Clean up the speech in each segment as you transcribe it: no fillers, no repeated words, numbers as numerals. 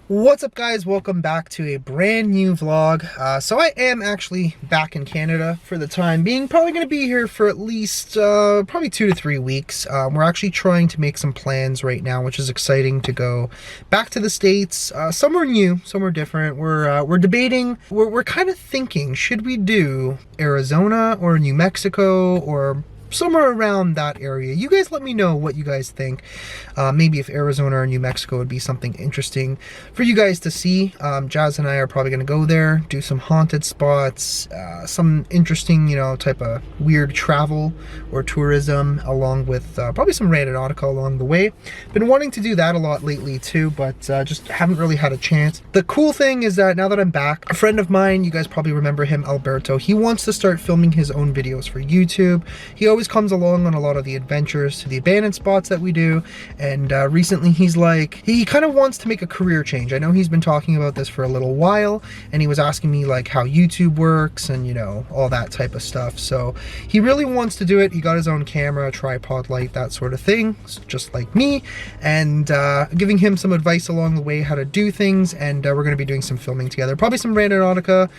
What's up, guys? Welcome back to a brand new vlog. So I am actually back in Canada for the time being. Probably going to be here for at least probably 2 to 3 weeks. We're actually trying to make some plans right now, which is exciting, to go back to the States. Somewhere new, somewhere different. We're debating. We're kind of thinking, should we do Arizona or New Mexico or somewhere around that area? You guys let me know what you guys think. Maybe if Arizona or New Mexico would be something interesting for you guys to see. Jazz and I are probably going to go there, do some haunted spots, some interesting, type of weird travel or tourism, along with probably some randonautica along the way. Been wanting to do that a lot lately too, but just haven't really had a chance. The cool thing is that now that I'm back, a friend of mine, you guys probably remember him, Alberto, he wants to start filming his own videos for YouTube. He always comes along on a lot of the adventures to the abandoned spots that we do, and recently he's like, he kind of wants to make a career change. I know he's been talking about this for a little while, and he was asking me like how YouTube works and all that type of stuff. So he really wants to do it. He got his own camera, tripod light, that sort of thing, just like me, and giving him some advice along the way how to do things. And we're going to be doing some filming together, probably some randonautica,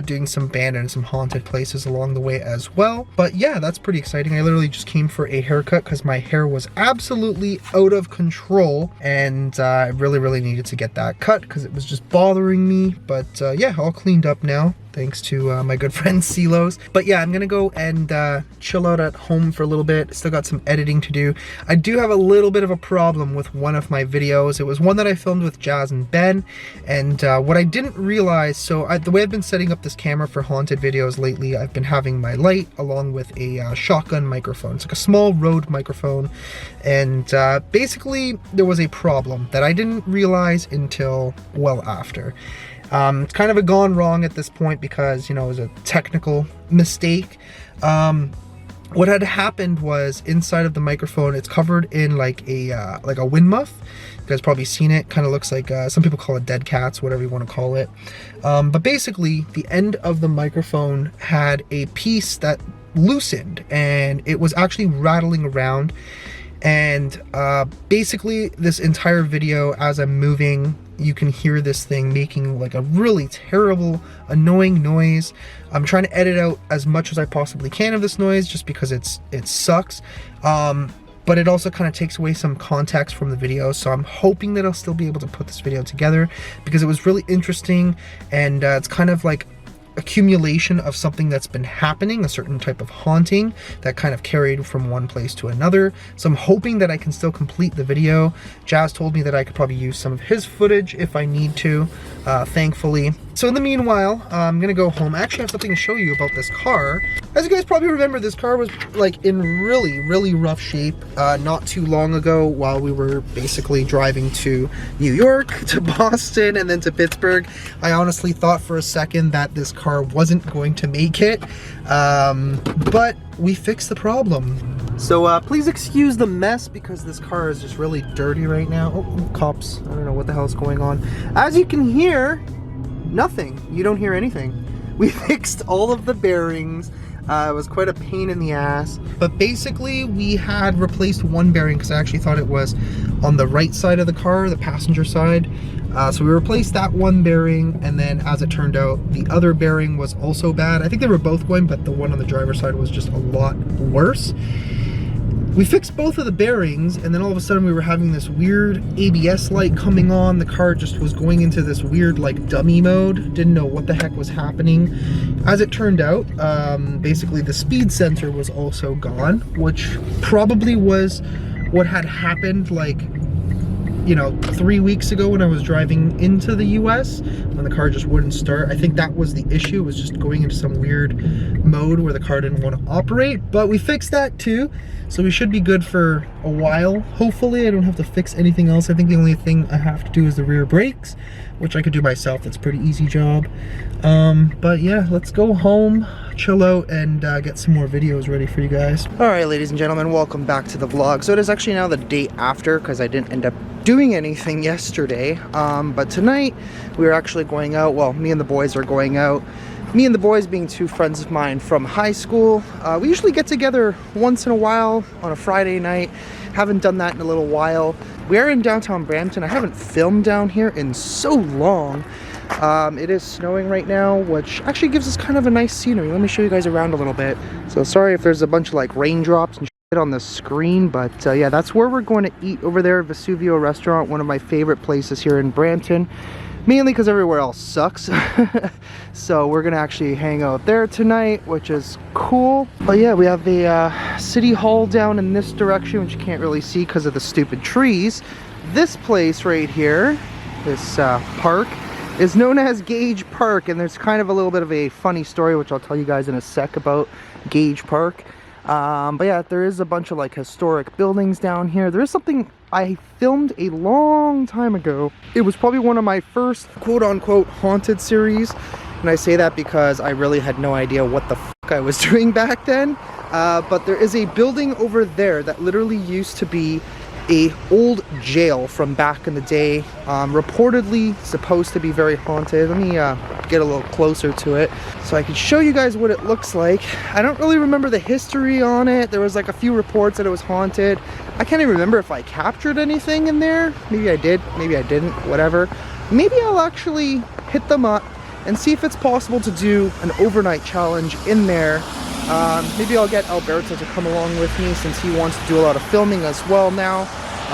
doing some abandoned and some haunted places along the way as well. But yeah, that's pretty exciting. I literally just came for a haircut because my hair was absolutely out of control, and I really needed to get that cut because it was just bothering me. But yeah, all cleaned up now, thanks to my good friend Silos. But yeah, I'm gonna go and chill out at home for a little bit. Still got some editing to do. I do have a little bit of a problem with one of my videos. It was one that I filmed with Jazz and Ben, and what I didn't realize, so the way I've been setting up this camera for haunted videos lately, I've been having my light along with a shotgun microphone. It's like a small Rode microphone, and basically there was a problem that I didn't realize until well after. It's kind of gone wrong at this point because, it was a technical mistake. What had happened was, inside of the microphone, it's covered in like a wind muff. You guys probably seen it. Kind of looks like, some people call it dead cats, whatever you want to call it. But basically, the end of the microphone had a piece that loosened, and it was actually rattling around. And basically, this entire video, as I'm moving, you can hear this thing making like a really terrible, annoying noise. I'm trying to edit out as much as I possibly can of this noise, just because it sucks. But it also kind of takes away some context from the video. So I'm hoping that I'll still be able to put this video together, because it was really interesting, and it's kind of like accumulation of something that's been happening, a certain type of haunting that kind of carried from one place to another. So I'm hoping that I can still complete the video. Jazz told me that I could probably use some of his footage if I need to, thankfully. So in the meanwhile, I'm gonna go home. I actually have something to show you about this car. As you guys probably remember, this car was like in really rough shape not too long ago, while we were basically driving to New York, to Boston, and then to Pittsburgh. I honestly thought for a second that this car wasn't going to make it, but we fixed the problem. So please excuse the mess, because this car is just really dirty right now. Oh, cops. I don't know what the hell's going on. As you can hear, nothing. You don't hear anything. We fixed all of the bearings. It was quite a pain in the ass, but basically we had replaced one bearing, because I actually thought it was on the right side of the car, the passenger side. So we replaced that one bearing, and then as it turned out, the other bearing was also bad. I think they were both going, but the one on the driver's side was just a lot worse. We fixed both of the bearings, and then all of a sudden we were having this weird ABS light coming on. The car just was going into this weird like dummy mode. Didn't know what the heck was happening. As it turned out, basically the speed sensor was also gone, which probably was what had happened like 3 weeks ago when I was driving into the US, when the car just wouldn't start. I think that was the issue. It was just going into some weird mode where the car didn't want to operate. But we fixed that too, so we should be good for a while. Hopefully I don't have to fix anything else. I think the only thing I have to do is the rear brakes, which I could do myself. That's a pretty easy job. But yeah, let's go home, chill out, and get some more videos ready for you guys. All right, ladies and gentlemen, welcome back to the vlog. So it is actually now the day after, because I didn't end up doing anything yesterday. But tonight we are actually going out. Well, me and the boys are going out. Me and the boys being two friends of mine from high school. We usually get together once in a while on a Friday night. Haven't done that in a little while, we're in downtown Brampton. I haven't filmed down here in so long. It is snowing right now, which actually gives us kind of a nice scenery. Let me show you guys around a little bit. So sorry if there's a bunch of like raindrops and shit on the screen, but yeah, that's where we're going to eat over there at Vesuvio Restaurant, one of my favorite places here in Brampton. Mainly because everywhere else sucks. So we're gonna actually hang out there tonight, which is cool. But yeah, we have the City Hall down in this direction, which you can't really see because of the stupid trees. This place right here, this park, is known as Gage Park, and there's kind of a little bit of a funny story, which I'll tell you guys in a sec about Gage Park. But yeah, there is a bunch of like historic buildings down here. There is something I filmed a long time ago. It was probably one of my first quote-unquote haunted series, and I say that because I really had no idea what the fuck I was doing back then. But there is a building over there that literally used to be a old jail from back in the day, reportedly supposed to be very haunted. Let me get a little closer to it so I can show you guys what it looks like. I don't really remember the history on it. There was like a few reports that it was haunted. I can't even remember if I captured anything in there. Maybe I did, maybe I didn't, whatever. Maybe I'll actually hit them up and see if it's possible to do an overnight challenge in there. Maybe I'll get Alberto to come along with me, since he wants to do a lot of filming as well now.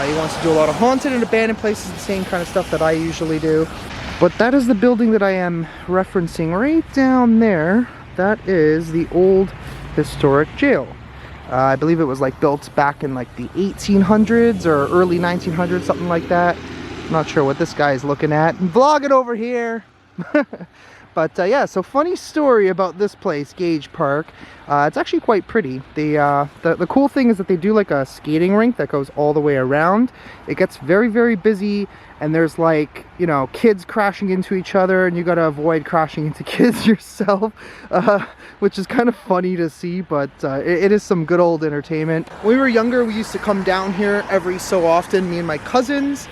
He wants to do a lot of haunted and abandoned places, the same kind of stuff that I usually do. But that is the building that I am referencing right down there. That is the old historic jail. I believe it was like built back in like the 1800s or early 1900s, something like that. I'm not sure what this guy is looking at. Vlog it over here. But yeah, so funny story about this place, Gage Park. It's actually quite pretty. The cool thing is that they do like a skating rink that goes all the way around. It gets very, very busy, and there's like, you know, kids crashing into each other, and you gotta avoid crashing into kids yourself, which is kind of funny to see, but it is some good old entertainment. When we were younger, we used to come down here every so often, me and my cousins.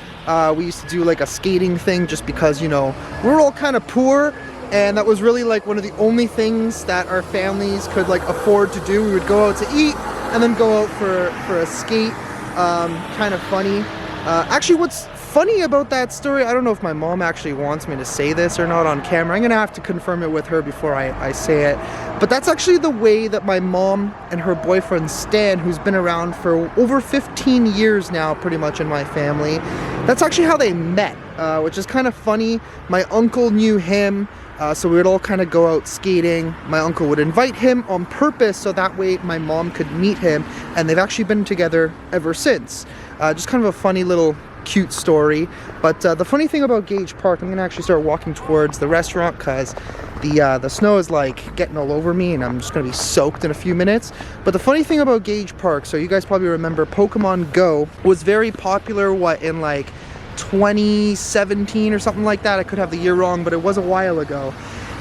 We used to do like a skating thing just because, you know, we're all kind of poor. And that was really like one of the only things that our families could like afford to do. We would go out to eat and then go out for a skate. Kind of funny. Actually, what's funny about that story, I don't know if my mom actually wants me to say this or not on camera. I'm gonna have to confirm it with her before I say it. But that's actually the way that my mom and her boyfriend Stan, who's been around for over 15 years now pretty much in my family, that's actually how they met, which is kind of funny. My uncle knew him. So we would all kind of go out skating. My uncle would invite him on purpose so that way my mom could meet him, and they've actually been together ever since. Just kind of a funny little cute story. But the funny thing about Gage Park, I'm gonna actually start walking towards the restaurant because the snow is like getting all over me and I'm just gonna be soaked in a few minutes. But the funny thing about Gage Park, so you guys probably remember Pokemon Go was very popular, in like 2017 or something like that. I could have the year wrong, but it was a while ago.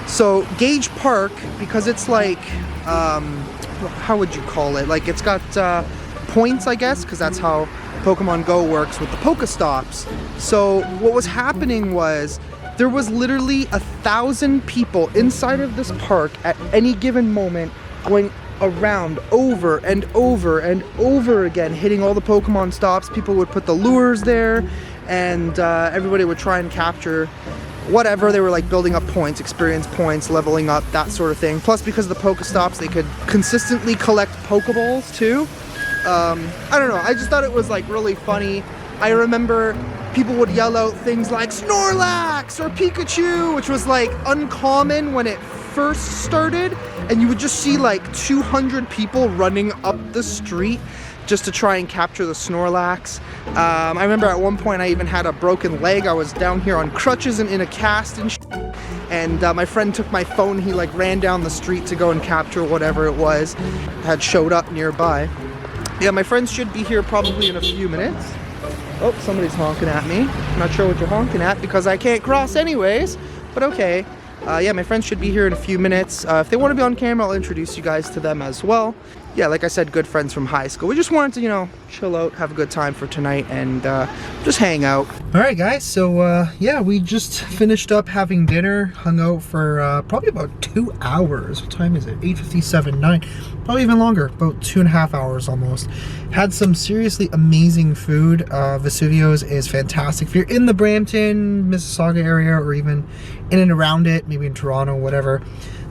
So Gage Park, because it's like, how would you call it? Like it's got points, I guess, because that's how Pokemon Go works with the Pokestops. So what was happening was there was literally 1,000 people inside of this park at any given moment going around over and over and over again, hitting all the Pokemon stops. People would put the lures there, and everybody would try and capture whatever. They were like building up points, experience points, leveling up, that sort of thing. Plus, because of the Pokestops, they could consistently collect Pokeballs too. I don't know, I just thought it was like really funny. I remember people would yell out things like Snorlax or Pikachu, which was like uncommon when it first started, and you would just see like 200 people running up the street just to try and capture the Snorlax. I remember at one point I even had a broken leg. I was down here on crutches and in a cast and shit. And my friend took my phone. He like ran down the street to go and capture whatever it was had showed up nearby. Yeah, my friends should be here probably in a few minutes. Oh, somebody's honking at me. I'm not sure what you're honking at because I can't cross anyways, but okay. Yeah, my friends should be here in a few minutes. If they want to be on camera, I'll introduce you guys to them as well. yeah, like I said, good friends from high school. We just wanted to, you know, chill out, have a good time for tonight, and just hang out. All right, guys, so yeah, we just finished up having dinner, hung out for probably about 2 hours. What time is it? 8:57, 9, probably even longer, about 2.5 hours almost. Had some seriously amazing food. Vesuvio's is fantastic. If you're in the Brampton, Mississauga area, or even in and around it, maybe in Toronto, whatever,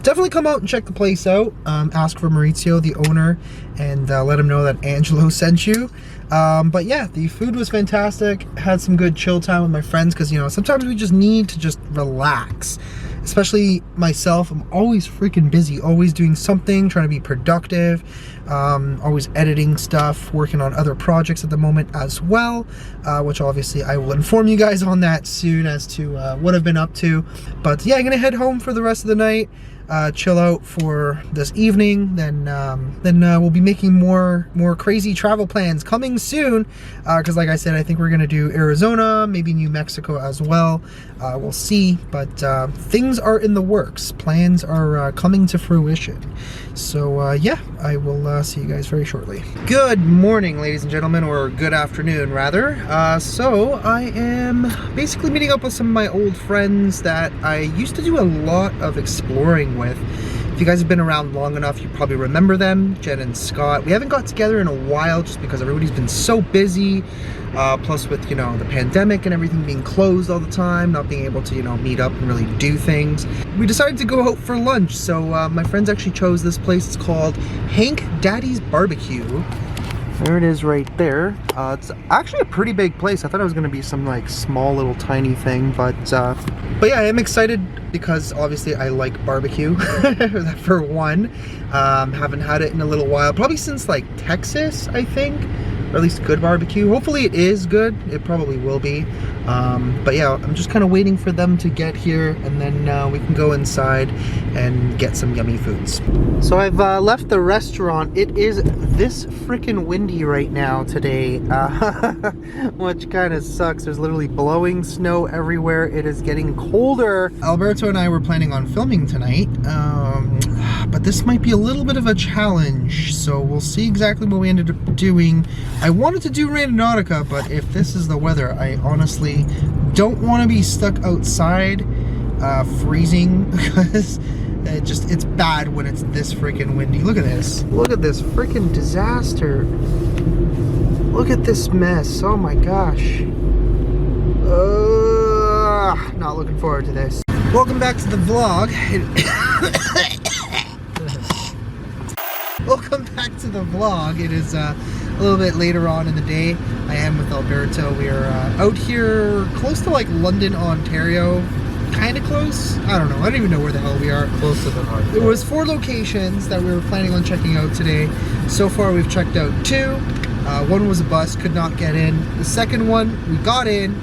definitely come out and check the place out. Ask for Maurizio, the owner, and let him know that Angelo sent you. But yeah, the food was fantastic. Had some good chill time with my friends, because, you know, sometimes we just need to just relax. Especially myself, I'm always freaking busy, always doing something, trying to be productive, always editing stuff, working on other projects at the moment as well, which obviously I will inform you guys on that soon as to what I've been up to. But yeah, I'm gonna head home for the rest of the night. Chill out for this evening, then we'll be making more crazy travel plans coming soon, because like I said, I think we're gonna do Arizona, maybe New Mexico as well. We'll see, but things are in the works. Plans are coming to fruition. So yeah, I will see you guys very shortly. Good morning, ladies and gentlemen, or good afternoon rather. So I am basically meeting up with some of my old friends that I used to do a lot of exploring with. If you guys have been around long enough, you probably remember them, Jen and Scott. We haven't got together in a while just because everybody's been so busy. Plus with, you know, the pandemic and everything being closed all the time, not being able to, you know, meet up and really do things. We decided to go out for lunch. So my friends actually chose this place. It's called Hank Daddy's Barbecue. There it is right there. It's actually a pretty big place. I thought it was gonna be some like small little tiny thing, but yeah, I am excited because obviously I like barbecue for one. Haven't had it in a little while, probably since like Texas, I think. Or at least good barbecue. Hopefully it is good. It probably will be. But yeah, I'm just kind of waiting for them to get here, and then we can go inside and get some yummy foods. So I've left the restaurant. It is this freaking windy right now today, which kind of sucks. There's literally blowing snow everywhere. It is getting colder. Alberto and I were planning on filming tonight, but this might be a little bit of a challenge, so we'll see exactly what we ended up doing. I wanted to do Randonautica, but if this is the weather, I honestly don't want to be stuck outside freezing, because it's bad when it's this freaking windy. Look at this. Look at this freaking disaster. Look at this mess. Oh my gosh. Not looking forward to this. Welcome back to the vlog. Welcome back to the vlog. It is a little bit later on in the day. I am with Alberto. We are out here close to like London, Ontario. Kind of close. I don't know. I don't even know where the hell we are. Close to the north. There was 4 locations that we were planning on checking out today. So far we've checked out 2. One was a bus, could not get in. The second one, we got in,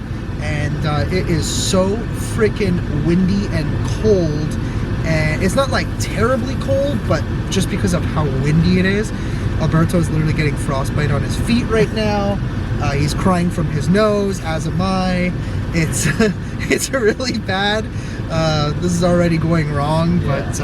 and it is so freaking windy and cold. And it's not like terribly cold, but just because of how windy it is, Alberto is literally getting frostbite on his feet right now. He's crying from his nose, as am I. It's really bad. This is already going wrong, but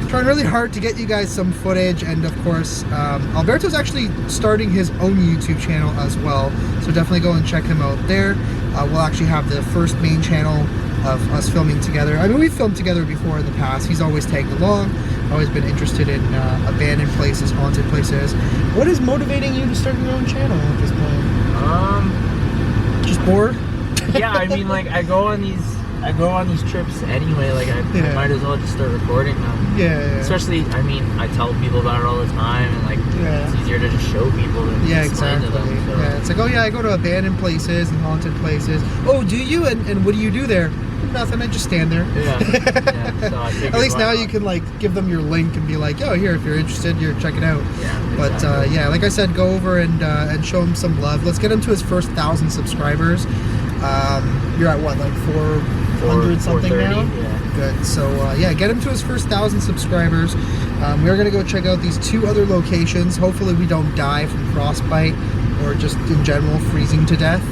trying really hard to get you guys some footage. And of course, Alberto's actually starting his own YouTube channel as well, so definitely go and check him out there. We'll actually have the first main channel of us filming together. I mean, we've filmed together before in the past. He's always tagged along, always been interested in abandoned places, haunted places. What is motivating you to start your own channel at this point? Just bored? Yeah, I mean, like, I go on these trips anyway. Like, I might as well just start recording them. Yeah. Especially, I mean, I tell people about it all the time, and like, it's easier to just show people than explain to them. So. Yeah, it's like, oh yeah, I go to abandoned places and haunted places. Oh, do you? And what do you do there? Nothing. I just stand there. Yeah. So I at least now you can like give them your link and be like, oh, here, if you're interested, here, check it out. Yeah. But exactly. yeah, like I said, go over and show him some love. Let's get him to his first 1,000 subscribers. You're at what, like 400 something now? Yeah. Good. So yeah, get him to his first 1,000 subscribers. We're gonna go check out these 2 other locations. Hopefully we don't die from frostbite or just in general freezing to death.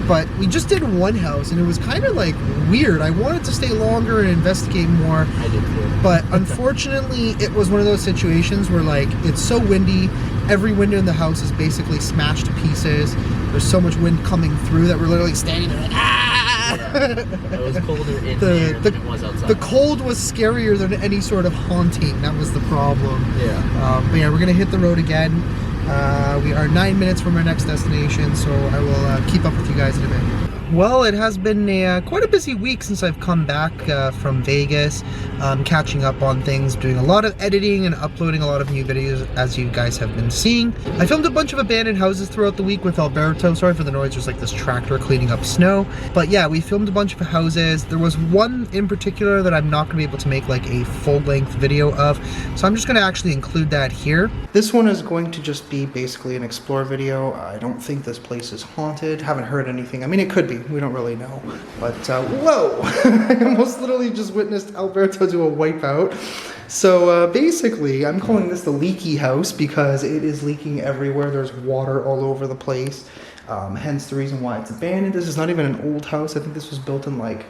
But we just did one house, and it was kind of like weird. I wanted to stay longer and investigate more. I did too. But unfortunately, it was one of those situations where like it's so windy. Every window in the house is basically smashed to pieces. There's so much wind coming through that we're literally standing there like, ah! Yeah. It was colder in there than it was outside. The cold was scarier than any sort of haunting. That was the problem. Yeah. But yeah, we're gonna hit the road again. We are 9 minutes from our next destination, so I will keep up with you guys in a bit. Well, it has been quite a busy week since I've come back from Vegas, catching up on things, doing a lot of editing and uploading a lot of new videos, as you guys have been seeing. I filmed a bunch of abandoned houses throughout the week with Alberto. Sorry for the noise, there's like this tractor cleaning up snow. But yeah, we filmed a bunch of houses. There was one in particular that I'm not going to be able to make like a full-length video of, so I'm just going to actually include that here. This one is going to just be basically an explore video. I don't think this place is haunted. Haven't heard anything. I mean, it could be. We don't really know. But, whoa! I almost literally just witnessed Alberto do a wipeout. So, basically, I'm calling this the leaky house because it is leaking everywhere. There's water all over the place. Hence the reason why it's abandoned. This is not even an old house. I think this was built in, like,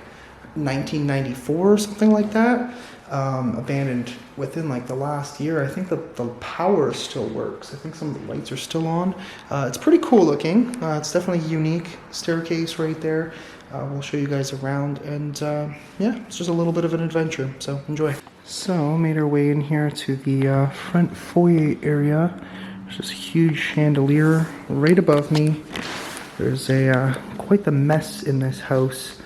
1994 or something like that. Abandoned within like the last year. I think the power still works. I think some of the lights are still on. It's pretty cool looking. It's definitely unique. Staircase right there. We'll show you guys around, and yeah, it's just a little bit of an adventure, so enjoy. So made our way in here to the front foyer area. There's this huge chandelier right above me. There's a quite the mess in this house.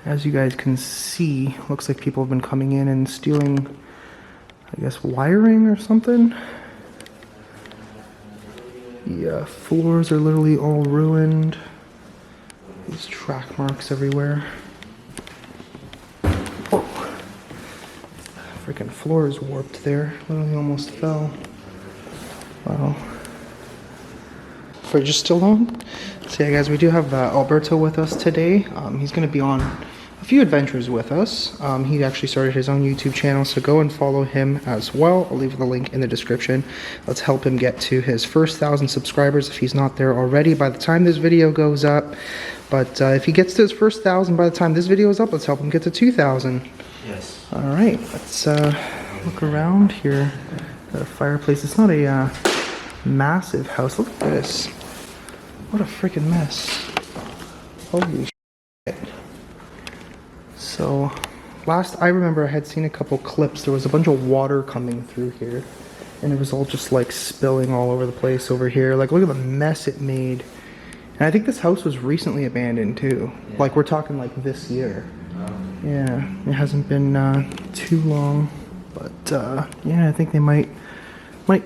As you guys can see, looks like people have been coming in and stealing, I guess, wiring or something. The floors are literally all ruined. These track marks everywhere. Oh, freaking floor is warped there. Literally almost fell. Wow. Fridge is still on. So yeah, guys, we do have Alberto with us today. He's going to be on a few adventures with us. He actually started his own YouTube channel, so go and follow him as well. I'll leave the link in the description. Let's help him get to his first 1,000 subscribers if he's not there already by the time this video goes up. But if he gets to his first 1,000 by the time this video is up, let's help him get to 2,000. Yes. All right, let's look around here. Got a fireplace. It's not a massive house. Look at this. What a freaking mess. Holy shit. So, last I remember I had seen a couple clips. There was a bunch of water coming through here. And it was all just like spilling all over the place over here. Like, look at the mess it made. And I think this house was recently abandoned too. Yeah. Like, we're talking like this year. Yeah, it hasn't been too long. But, yeah, I think they might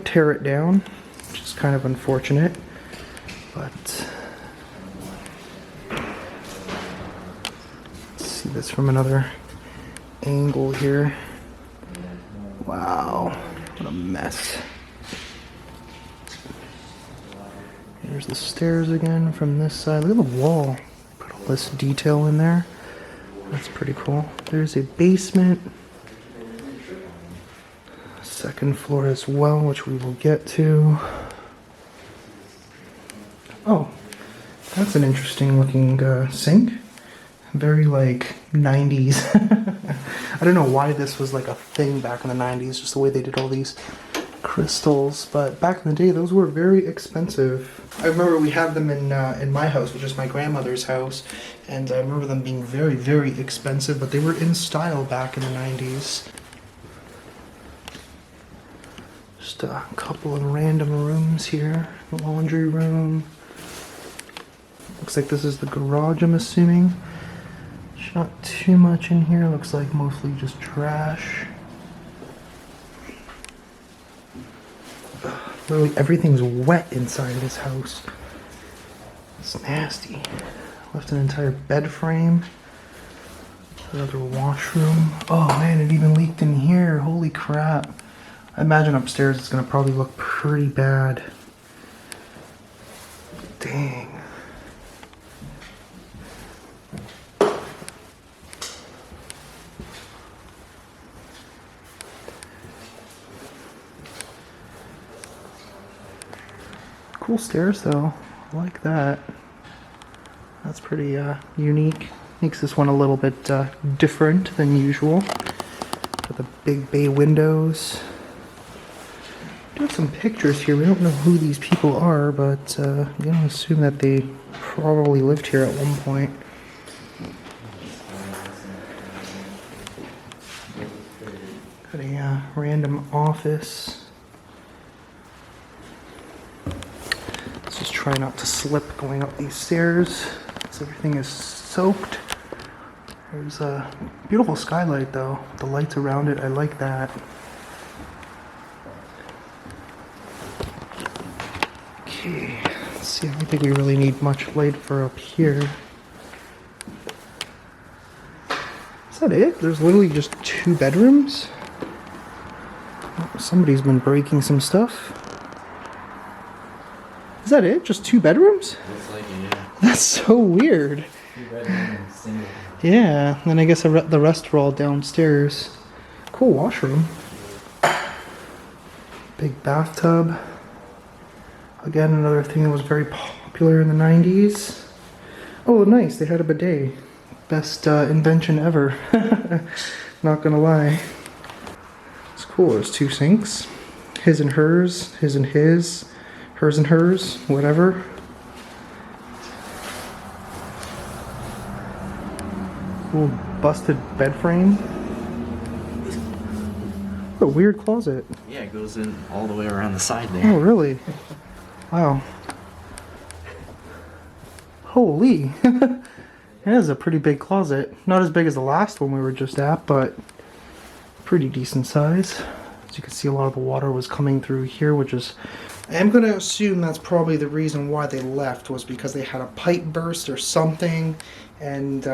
tear it down. Which is kind of unfortunate. But let's see this from another angle here. Wow, what a mess. Here's the stairs again from this side. Look at the wall. Put all this detail in there. That's pretty cool. There's a basement. Second floor as well, which we will get to. Oh, that's an interesting looking sink. Very like 90s. I don't know why this was like a thing back in the 90s, just the way they did all these crystals. But back in the day, those were very expensive. I remember we had them in my house, which is my grandmother's house. And I remember them being very, very expensive, but they were in style back in the 90s. Just a couple of random rooms here. The laundry room. Looks like this is the garage, I'm assuming. There's not too much in here. Looks like mostly just trash. Literally everything's wet inside this house. It's nasty. Left an entire bed frame. Another washroom. Oh man, it even leaked in here. Holy crap. I imagine upstairs it's gonna probably look pretty bad. Dang. Cool stairs though. I like that. That's pretty unique. Makes this one a little bit different than usual. Got the big bay windows. We have some pictures here. We don't know who these people are, but you know, assume that they probably lived here at one point. Got a random office. Let's just try not to slip going up these stairs, because everything is soaked. There's a beautiful skylight though. The lights around it, I like that. Okay, let's see. I don't think we really need much light for up here. Is that it? There's literally just 2 bedrooms? Oh, somebody's been breaking some stuff. Is that it? Just 2 bedrooms? Looks like it, yeah. That's so weird. 2 bedrooms, single. Yeah, and I guess the rest are all downstairs. Cool washroom. Big bathtub. Again, another thing that was very popular in the 90s. Oh, nice, they had a bidet. Best invention ever. Not gonna lie. It's cool, there's 2 sinks. His and hers, his and his, hers and hers, whatever. Cool busted bed frame. What a weird closet. Yeah, it goes in all the way around the side there. Oh, really? Wow. Holy. That is a pretty big closet. Not as big as the last one we were just at, but pretty decent size. As you can see, a lot of the water was coming through here, which is... I am going to assume that's probably the reason why they left, was because they had a pipe burst or something, and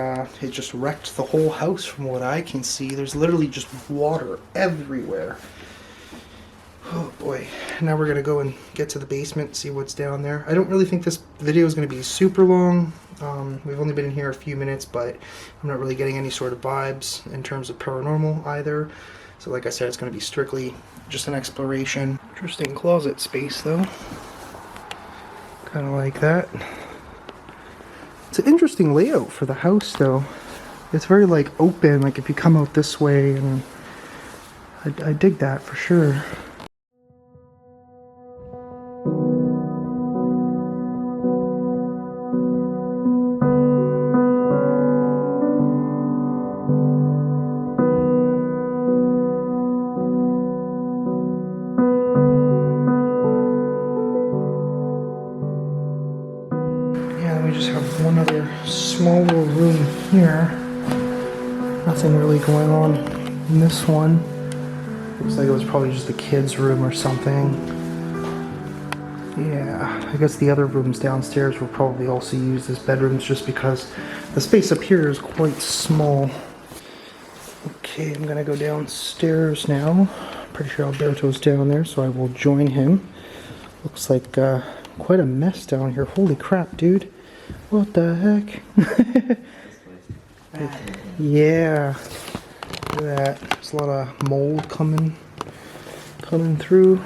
it just wrecked the whole house from what I can see. There's literally just water everywhere. Oh boy. Now we're going to go and get to the basement, see what's down there. I don't really think this video is going to be super long. We've only been in here a few minutes, but I'm not really getting any sort of vibes in terms of paranormal either. So like I said, it's going to be strictly just an exploration. Interesting closet space though. Kind of like that. It's an interesting layout for the house though. It's very like open, like if you come out this way, and I dig that for sure. We just have one other small little room here. Nothing really going on in this one. Looks like it was probably just the kids' room or something. Yeah, I guess the other rooms downstairs were probably also used as bedrooms just because the space up here is quite small. Okay, I'm gonna go downstairs now. Pretty sure Alberto's down there, so I will join him. Looks like quite a mess down here. Holy crap, dude. What the heck? Yeah. Look at that. There's a lot of mold coming through.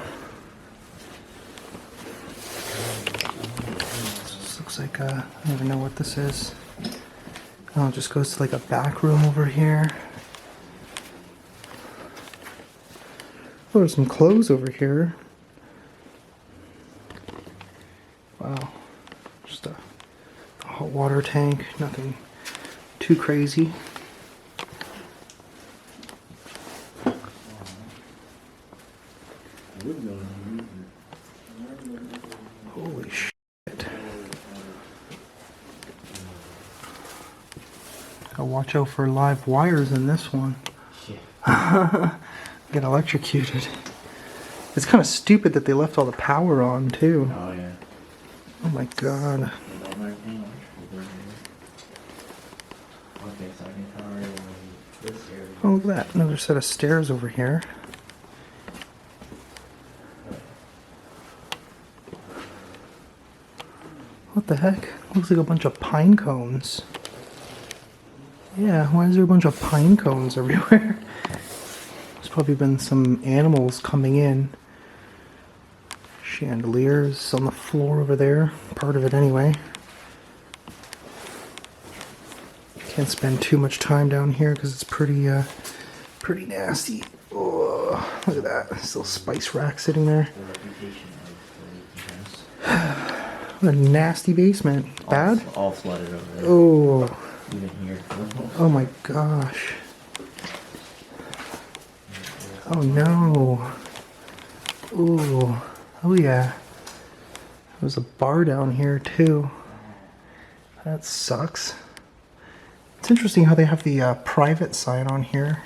This looks like I don't even know what this is. Oh, it just goes to like a back room over here. Oh, there's some clothes over here. Wow. Just a hot water tank, nothing too crazy. Holy shit. Gotta watch out for live wires in this one. Get electrocuted. It's kind of stupid that they left all the power on too. Oh yeah. Oh my god. Oh, look at that. Another set of stairs over here. What the heck? Looks like a bunch of pine cones. Yeah, why is there a bunch of pine cones everywhere? There's probably been some animals coming in. Chandeliers on the floor over there. Part of it anyway. Can't spend too much time down here because it's pretty nasty. Oh, look at that. This little spice rack sitting there. What a nasty basement. Bad? All flooded over there. Oh. Even here. Oh my gosh. Oh no. Ooh. Oh yeah. There's a bar down here too. That sucks. It's interesting how they have the private sign on here.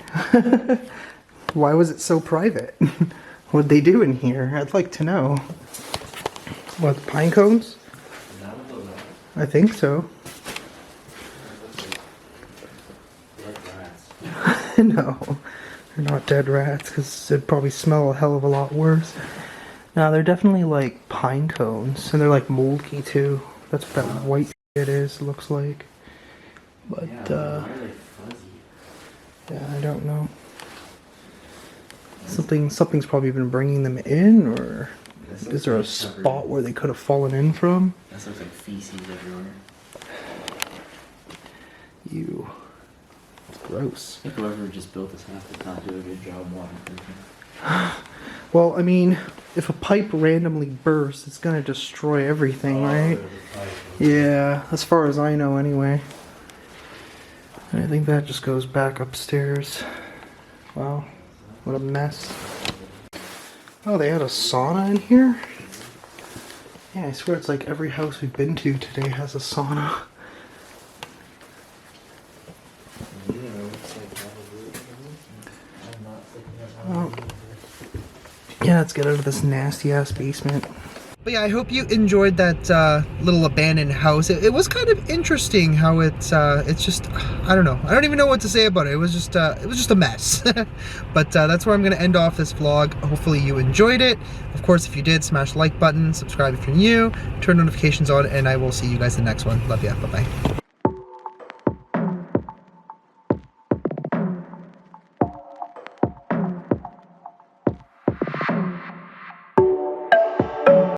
Why was it so private? What'd they do in here? I'd like to know. What, pine cones? I think so. No, they're not dead rats because it'd probably smell a hell of a lot worse. No, they're definitely like pine cones, and they're like moldy too. That's what that white shit is, looks like. But yeah, I don't know. Something's probably been bringing them in, or is there a spot where they could have fallen in from? That looks like feces everywhere. Ew. It's gross. I think whoever just built this house did not do a good job waterproofing. Well, I mean, if a pipe randomly bursts, it's gonna destroy everything, right? Yeah, as far as I know anyway. I think that just goes back upstairs. Wow, what a mess. Oh, they had a sauna in here? Yeah, I swear it's like every house we've been to today has a sauna. Oh. Yeah, let's get out of this nasty ass basement. But yeah, I hope you enjoyed that little abandoned house. It was kind of interesting how it's just, I don't know. I don't even know what to say about it. It was just a mess. But that's where I'm going to end off this vlog. Hopefully you enjoyed it. Of course, if you did, smash the like button, subscribe if you're new, turn notifications on, and I will see you guys in the next one. Love ya. Bye-bye.